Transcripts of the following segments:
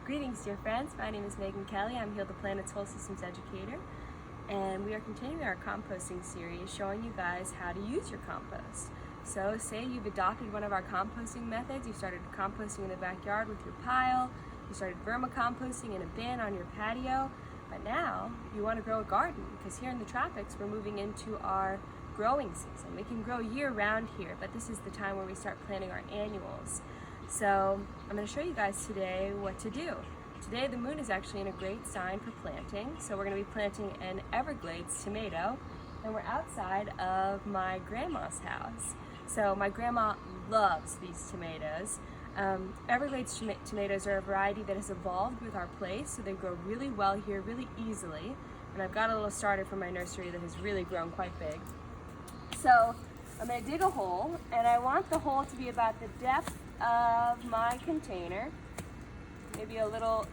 Greetings, dear friends. My name is Megan Kelley. I'm Heal the Planet's Whole Systems Educator, and we are continuing our composting series showing you guys how to use your compost. So say you've adopted one of our composting methods. You started composting in the backyard with your pile, you started vermicomposting in a bin on your patio, but now you want to grow a garden because here in the tropics we're moving into our growing season. We can grow year-round here, but this is the time where we start planting our annuals. So I'm going to show you guys today what to do. Today the moon is actually in a great sign for planting, so we're going to be planting an Everglades tomato, and we're outside of my grandma's house. So my grandma loves these tomatoes. Everglades tomatoes are a variety that has evolved with our place, so they grow really well here, really easily. And I've got a little starter from my nursery that has really grown quite big. So I'm going to dig a hole, and I want the hole to be about the depth of my container, maybe a little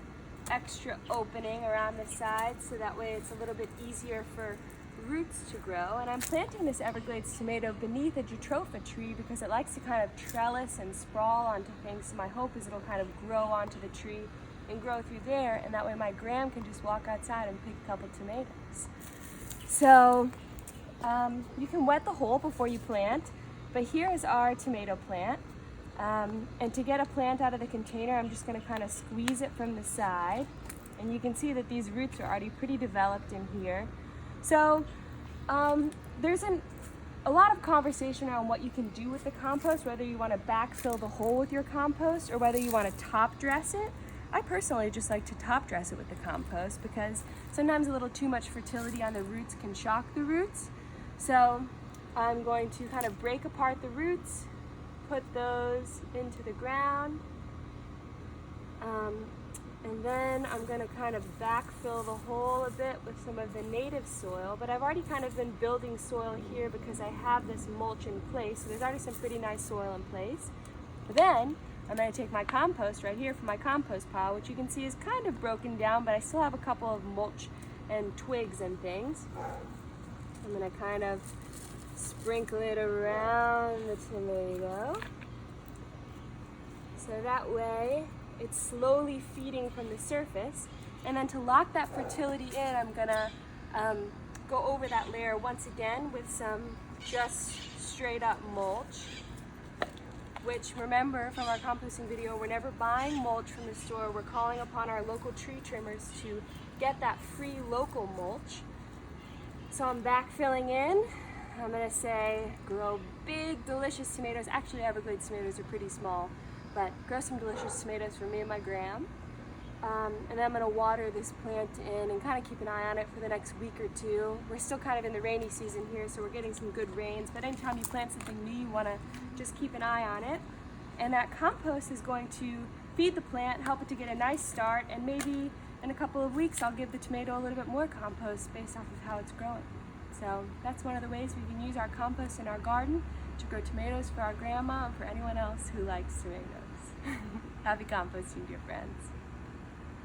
extra opening around the side so that way it's a little bit easier for roots to grow. And I'm planting this Everglades tomato beneath a jatropha tree because it likes to kind of trellis and sprawl onto things, so my hope is it'll kind of grow onto the tree and grow through there, and that way my gram can just walk outside and pick a couple tomatoes. So you can wet the hole before you plant, but here is our tomato plant. And to get a plant out of the container, I'm just going to kind of squeeze it from the side, and you can see that these roots are already pretty developed in here. So there's a lot of conversation around what you can do with the compost, whether you want to backfill the hole with your compost or whether you want to top dress it. I personally just like to top dress it with the compost because sometimes a little too much fertility on the roots can shock the roots. So I'm going to kind of break apart the roots, put those into the ground, and then I'm going to kind of backfill the hole a bit with some of the native soil, but I've already kind of been building soil here because I have this mulch in place, so there's already some pretty nice soil in place. But then I'm going to take my compost right here from my compost pile, which you can see is kind of broken down, but I still have a couple of mulch and twigs and things. I'm going to kind of sprinkle it around the tomato, so that way it's slowly feeding from the surface. And then to lock that fertility in, I'm gonna go over that layer once again with some just straight up mulch, which, remember from our composting video, we're never buying mulch from the store. We're calling upon our local tree trimmers to get that free local mulch. So I'm backfilling in. I'm going to say grow big, delicious tomatoes. Actually, Everglades tomatoes are pretty small, but grow some delicious tomatoes for me and my gram. And then I'm going to water this plant in and kind of keep an eye on it for the next week or two. We're still kind of in the rainy season here, so we're getting some good rains, but anytime you plant something new, you want to just keep an eye on it. And that compost is going to feed the plant, help it to get a nice start, and maybe in a couple of weeks I'll give the tomato a little bit more compost based off of how it's growing. So that's one of the ways we can use our compost in our garden to grow tomatoes for our grandma and for anyone else who likes tomatoes. Happy composting, dear friends.